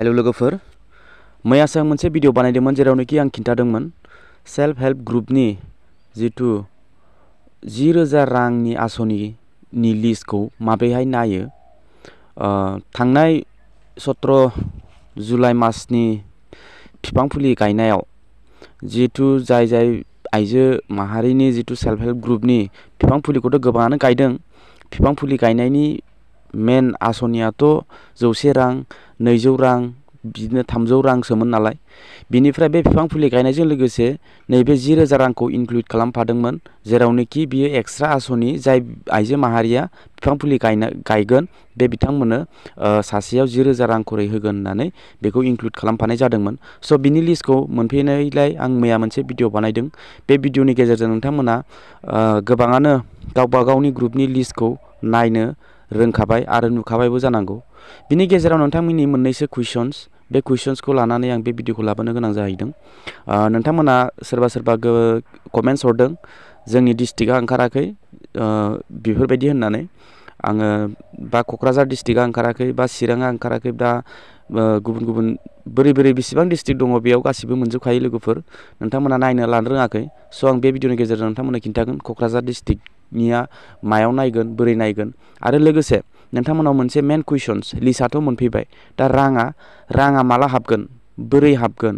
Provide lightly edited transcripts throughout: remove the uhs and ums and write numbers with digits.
hello लोगोफोर मैयासो आं मोनसे भिडिअ बानायदोंमोन जेरावनोखि आं खिन्थादोंमोन सेल्फ हेल्प ग्रुपनि जितु 10,000 रांनि आसनिनि लिस्टखौ माबोरैहाय नायो थांनाय 17 जुलाइ मासनि बिफां फुलि गायनायाव जितु जाय आइजो माहारिनि जितु सेल्फ हेल्प ग्रुपनि बिफां फुलिखौथ' गोबाङानो गायदों बिफां फुलि गायनायनि मेन आसनियाथ' 100 रां 200 रां बिदिनो 300 रांसोमोन नालाय बिनिफ्राय बे बिफां फुलि गायनायजों लोगोसे नैबे 10,000 रांखौ इनक्लुड खालामफादोंमोन जेरावनोखि बियो एक्सट्रा आसनि जाय आइजो माहारिया बिफां फुलि गायगोन बे बिथांमोननो सासेयाव 10,000 रां खरै होगोन होननानै बेखौ इनक्लुड खालामफानाय जादोंमोन स' बिनि लिस्टखौ मोनफैनायलाय आं मैया मोनसे भिडिअ बानायदों बे भिडिअनि गेजेरजों नोंथांमोना गोबाङानो गावबा गावनि ग्रुपनि लिस्टखौ नायनो रोंखाबाय आरो नुखाबायबो जानांगौ बिनि गेजेराव नोंथांमोननि मोननैसो कुइसन्स बे कुइसन्सखौ लानानै आं बे भिडिअखौ लाबोनो गोनां जाहैदों नोंथांमोना सोरबा कमेन्ट्स हरदों जोंनि डिस्ट्रिक्टआ ओंखाराखै बेफोरबायदि होननानै आङो बा क'क्राझार डिस्ट्रिक्टआ ओंखाराखै बा चिराङा ओंखाराखै दा गुबुन बोरै बेसेबां डिस्ट्रिक्ट दङ बेयाव गासिबो मोनजोबखायो लोगोफोर नोंथांमोना नायनो लानो रोङाखै स' आं बे भिडिअनि गेजेरजों नोंथांमोननो खिन्थागोन क'क्राझार डिस्ट्रिक्टनिया मायाव नायगोन बोरै नायगोन आरो लोगोसे नोंथांमोनाव मोनसे मेन कुइसन्स लिस्टआथ' मोनफैबाय दा राङा माला हाबगोन बोरै हाबगोन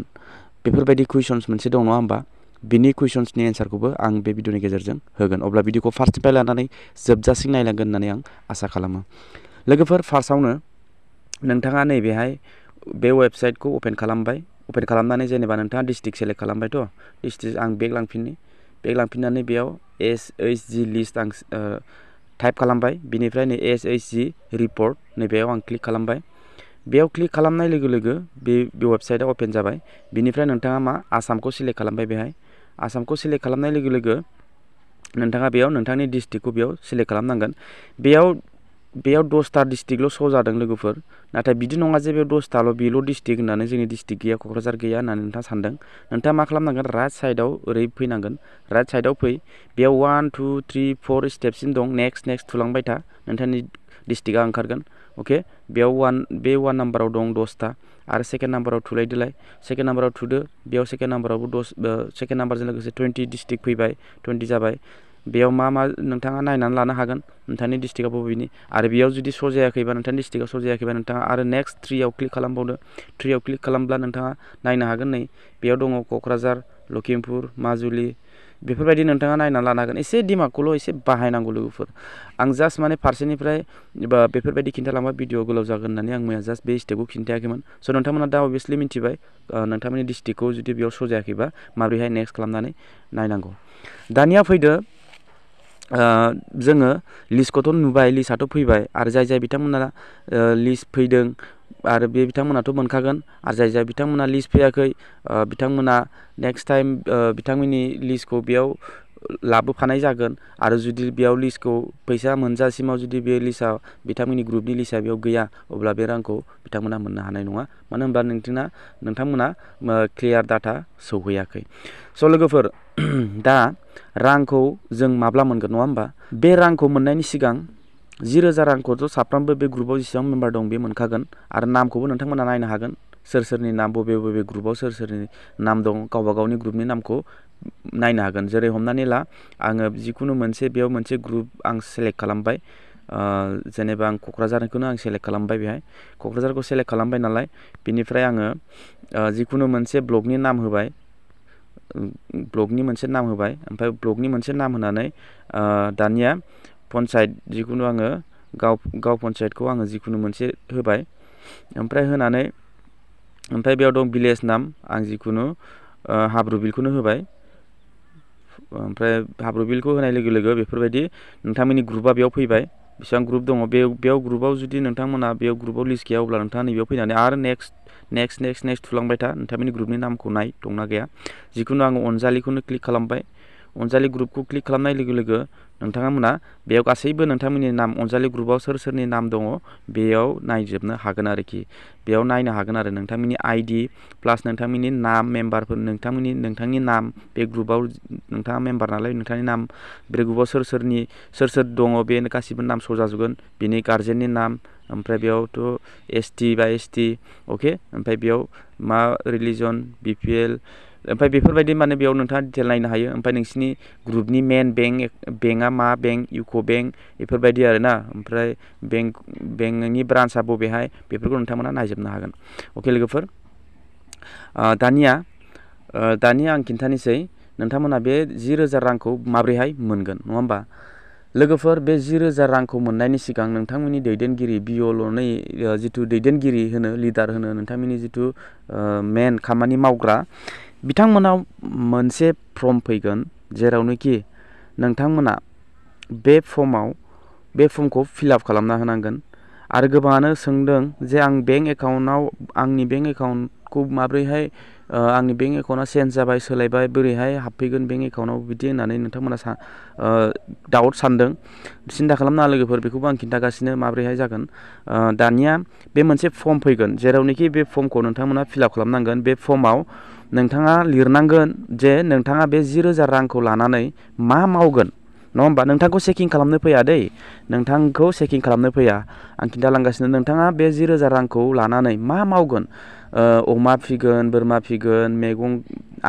बेफोरबायदि कुइसन्स मोनसे दं नङा होमबा बिनि कुइसन्सनि एन्सारखौबो आं बे भिडिअनि गेजेरजों होगोन अब्ला भिडिअखौ फार्स्टनिफ्राय लानानै जोबजासिम नायलांगोन होननानै आं आसा खालामो लोगोफोर फार्स्टआवनो नोंथाङा नैबेहाय बे वेबसाइटखौ अपेन खालामनानै जेनेबा नोंथाङा डिस्ट्रिक्ट सेलेक्ट खालामबायथ' डिस्ट्रिक्ट आं बेक लांफिननानै बेयाव SHG लिस्ट आं टाइप खालामबाय बिनिफ्राय नै SHG रिपर्ट नैबेयाव आं क्लिक खालामबाय बेयाव क्लिक खालामनाय लोगो लोगो बे वेबसाइटआ अपेन जाबाय बिनिफ्राय नोंथाङा आसामखौ सिलेक्ट खालामबाय बेहाय आसामखौ सिलेक्ट खालामनाय लोगो लोगो नोंथाङा बेयाव नोंथांनि डिस्ट्रिक्टखौ बेयाव सिलेक्ट खालामनांगोन बेयाव 10टा डिस्ट्रिक्टल' शो जादों लोगोफोर नाथाय बिदि नङा जे बेयाव 10टाल' बेल' डिस्ट्रिक्ट होननानै जोंनि डिस्ट्रिक्ट गैया क'क्राझार गैया होननानै नोंथाङा सानदों नोंथाङा मा खालामनांगोन राइट साइडआव ओरै फैनांगोन राइट साइडआव फै बेयाव 1 2 3 4 स्टेपसिम दं नेक्स्ट थुलांबाय था नोंथांनि डिस्ट्रिक्टआ ओंखारगोन अके बेयाव बे 1 नाम्बाराव दं 10टा आरो सेकेन्ड नाम्बाराव थुलायदोलाय सेकेन्ड नाम्बाराव थुदो बेयाव सेकेन्ड नाम्बारावबो सेकेन्ड नाम्बारजों लोगोसे 20 डिस्ट्रिक्ट फैबाय 20 जाबाय बेयाव मा नोंथाङा नायनानै लानो हागोन नोंथांनि डिस्ट्रिक्टआ बबेनि आरो बेयाव जुदि श' जायाखैबा नोंथांनि डिस्ट्रिक्टआव श' जायाखैबा नोंथाङा आरो नेक्स्ट 3आव क्लिक खालामबावदो 3आव क्लिक खालामब्ला नोंथाङा नायनो हागोन नै बेयाव दङ क'क्राझार लखिमपुर माजुलि बेफोरबायदि नोंथाङा नायनानै लानो हागोन एसे दिमागखौल' एसे बाहायनांगौ लोगोफोर आं जास्ट फारसेनिफ्राय बेफोरबायदि खिन्थालांबा भिडिअ गोलाव जागोन होननानै आं मैया जास्ट बे स्टेपखौ खिन्थायाखैमोन स' नोंथांमोना दा अभियासलि मिथिबाय नोंथांमोननि डिस्ट्रिक्टखौ जुदि बेयाव श' जायाखैबा माबोरैहाय नेक्स्ट खालामनानै नायनांगौ दानिया फैदो जोङो लिस्टखौथ' नुबाय लिस्टआथ' फैबाय आरो जाय बिथांमोना लिस्ट फैदों आरो बे बिथांमोनाथ' मोनखागोन आरो जाय बिथांमोना लिस्ट फैयाखै बिथांमोना नेक्स्ट टाइम बिथांमोननि लिस्टखौ बेयाव लाबोफानाय जागोन आरो जुदि बेयाव लिस्टखौ फैसा मोनजासिमाव जुदि बे लिस्टआ बिथांमोननि ग्रुपनि लिस्टआ बेयाव गैया अब्ला बे रांखौ बिथांमोना मोननो हानाय नङा मानो होनबा नोंथांमोना क्लियार डाटा सौहैयाखै स' लोगोफोर दा रांखौ जों माब्ला मोनगोन नङा होमबा बे रांखौ मोननायनि सिगां 10,000 रांखौथ' साफ्रोमबो बे ग्रुपआव जेसेबां मेम्बार दं बे मोनखागोन आरो नामखौबो नोंथांमोना नायनो हागोन सोरनि नाम बबे ग्रुपआव सोरनि नाम दं गावबा गावनि ग्रुपनि नामखौ नायनो हागोन जेरै हमनानै ला आङो जिखुनु बेयाव मोनसे ग्रुप आं सेलेक्ट खालामबाय जेनेबा आं क'क्राझारखौनो आं सेलेक्ट खालामबाय बेहाय क'क्राझारखौ सेलेक्ट खालामबाय नालाय बिनिफ्राय आङो जिखुनु मोनसे ब्लकनि नाम होबाय ओमफ्राय ब्लकनि मोनसे नाम होनानै दानिया पन्सायत जिखुनु आङो गाव पन्सायतखौ आङो जिखुनु मोनसे होबाय ओमफ्राय होनानै ओमफ्राय बेयाव दं भिलेज नाम आं जिखुनु हाब्रुबिलखौनो होबाय ओमफ्राय हाब्रुबिलखौ होनाय लोगो लोगो बेफोरबायदि नोंथांमोननि ग्रुपआ बेयाव फैबाय बेसेबां ग्रुप दङ बेयाव ग्रुपआव जुदि नोंथांमोना बेयाव ग्रुपआव लिस्ट गैया अब्ला नोंथाङा नैबेयाव फैनानै आरो नेक्स्ट थुलांबाय था नोंथांमोननि ग्रुपनि नामखौ नाय दंना गैया जिखुनु आङो अनजालिखौनो क्लिक खालामबाय अनजालि ग्रुपखौ क्लिक खालामनाय लोगो लोगो नोंथांमोना बेयाव गासैबो नोंथांमोननि नाम अनजालि ग्रुपआव सोरनि नाम दङ बेयाव नायजोबनो हागोन आरोखि बेयाव नायनो हागोन आरो नोंथांमोननि आइडि प्लास नोंथांमोननि नाम मेम्बारफोर नोंथांनि नाम बे ग्रुपआव नोंथाङा मेम्बार नालाय नोंथांनि नाम बे ग्रुपआव सोर दङ बे गासिबो नाम श' जाजोबगोन बिनि गार्जेननि नाम ओमफ्राय बेयावथ' ST बा ST अके ओमफ्राय बेयाव मा रिलिजन BPL ओमफ्राय बेफोरबायदि माने बेयाव नोंथाङा डिटेल नायनो हायो ओमफ्राय नोंसिनि ग्रुपनि मेन बेंकआ मा बेंक इउक' बेंक बेफोरबायदि आरोना ओमफ्राय बेंकनि ब्रान्चआ बबेहाय बेफोरखौ नोंथांमोना नायजोबनो हागोन अके लोगोफोर दानिया आं खिन्थानोसै नोंथांमोना बे 10,000 रांखौ माब्रैहाय मोनगोन नङा होमबा लोगोफोर बे 10,000 रांखौ मोननायनि सिगां नोंथांमोननि दैदेनगिरि BOL'नि जिथु दैदेनगिरि होनो लिडार होनो नोंथांमोननि जिथु मेन खामानि मावग्रा बिथांमोनाव मोनसे फर्म फैगोन जेरावनोखि नोंथांमोना बे फर्मखौ फिलआप खालामना होनांगोन आरो गोबाङानो सोंदों जे आं आंनि बेंक एकाउन्टखौ माब्रैहाय आंनि बेंक एकाउन्टआ चेन्ज जाबाय सोलायबाय बोरैहाय हाबफैगोन बेंक एकाउन्टआव बिदि होननानै नोंथांमोना डाउट सानदों सिन्था खालामनाङा लोगोफोर बेखौबो आं खिन्थागासिनो माब्रैहाय जागोन दानिया बे मोनसे फर्म फैगोन जेरावनोखि बे फर्मखौ नोंथांमोना फिलआप खालामनांगोन बे फर्माव नोंथाङा लिरनांगोन जे नोंथाङा बे 10,000 रांखौ लानानै मा मावगोन नङा होमबा नोंथांखौ चेकिं खालामनो फैया दै नोंथांखौ चेकिं खालामनो फैया आं खिन्थालांगासिनो नोंथाङा बे 10,000 रांखौ लानानै मा मावगोन अमा फिगोन बोरमा फिगोन मैगं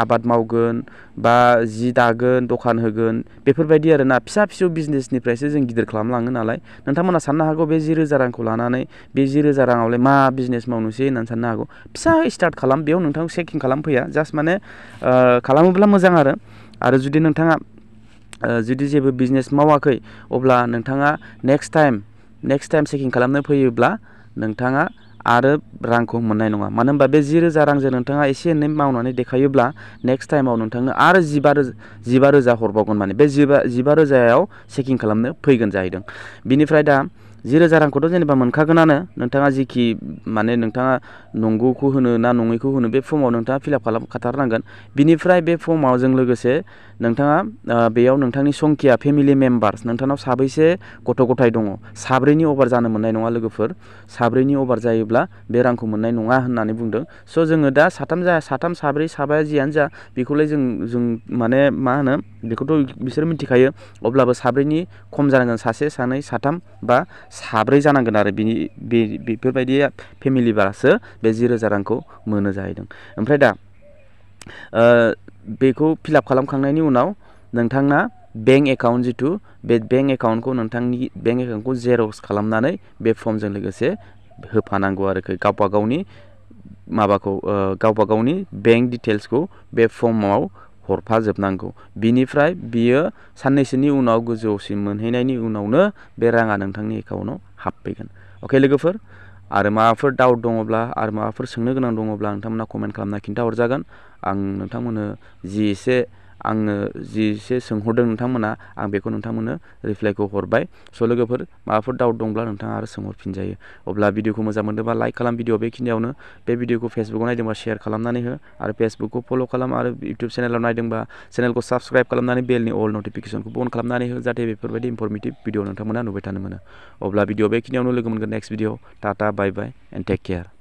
आबाद मावगोन बा जि दागोन दखान होगोन बेफोरबायदि आरोना फिसा फिसौ बिजनेसनिफ्रायसो जों गिदिर खालामलाङो नालाय नोंथांमोना साननो हागौ बे 10,000 रांखौ लानानै बे 10,000 राङावलाय मा बिजनेस मावनोसै होननानै साननो हागौ फिसा स्टार्ट खालाम बेयाव नोंथांखौ चेकिं खालामफैया जास्ट माने खालामोब्ला मोजां आरो जुदि नोंथाङा जुदि जेबो बिजनेस मावाखै अब्ला नोंथाङा नेक्स्ट टाइम चेकिं खालामनो फैयोब्ला नोंथाङा आरो रांखौ मोननाय नङा मानो होनबा बे 10,000 रांजों नोंथाङा एसे एनै मावनानै देखायोब्ला नेक्स्ट टाइमाव नोंथांनो आरो 15,000 हरबावगोन माने बे 15,000आव चेकिं खालामनो फैगोन जाहैदों बिनिफ्राय दा 10,000 रांखौथ' जेनेबा मोनखागोनानो नोंथाङा जिखि माने नोंथाङा नंगौखौ होनो ना नङैखौ होनो बे फर्माव नोंथाङा फिलआप खालामखाथारनांगोन बिनिफ्राय बे फर्माव जों लोगोसे नोंथाङा बेयाव नोंथांनि संखिया फेमिलि मेम्बार्स नोंथांनाव साबैसे गथ' गथाय दङ साब्रैनि अभार जानो मोननाय नङा लोगोफोर साब्रैनि अभार जायोब्ला बे रांखौ मोननाय नङा होननानै बुंदों स' जोङो दा साथाम साब्रै साबाया जियानो जा बेखौलाय जों माने मा होनो बेखौथ' बिसोर मिथिखायो अब्लाबो साब्रैनि खम जानांगोन सासे सानै साथाम बा साब्रै जानांगोन आरो बेफोरबायदि फेमिलिबासो बे 10,000 रांखौ मोनो जाहैदों ओमफ्राय दा बेखौ फिलआप खालामखांनायनि उनाव नोंथांना बेंक एकाउन्ट जिथु बे बेंक एकाउन्टखौ नोंथांनि बेंक एकाउन्टखौ जेरक्स खालामनानै बे फर्मजों लोगोसे होफानांगौ आरोखि गावबा गावनि बेंक डिटेल्सखौ बे फर्माव हरफाजोबनांगौ बिनिफ्राय बियो साननैसोनि उनाव गोजौसिम मोनहैनायनि उनावनो बे राङा नोंथांनि एकाउन्टआव हाबफैगोन अके लोगोफोर आरो माबाफोर डाउट दङब्ला आरो माबाफोर सोंनो गोनां दङब्ला नोंथांमोना कमेन्ट खालामना खिन्थाहरजागोन आं नोंथांमोननो जि एसे सोंहरदों नोंथांमोना आं बेखौ नोंथांमोननो रिप्लाइखौ हरबाय स' लोगोफोर माबाफोर डाउट दंब्ला नोंथाङा आरो सोंहरफिनजायो अब्ला भिडिअखौ मोजां मोनदोंबा लाइक खालाम भिडिअ बेखिनियावनो बे भिडिअखौ फेसबुकाव नायदोंबा शेयार खालामनानै हो आरो फेसबुकखौ फल' खालाम आरो इउटुब चेनेलाव नायदोंबा चेनेलखौ साबस्क्राइब खालामनानै बेलनि अल नटिफिकेसनखौ अन खालामनानै हो जाहाथे बेफोरबायदि इनफरमेटिभ भिडिअ नोंथांमोना नुबाय थानो मोनो अब्ला भिडिअ बेखिनियावनो लोगो मोनगोन next video tata bye bye and take care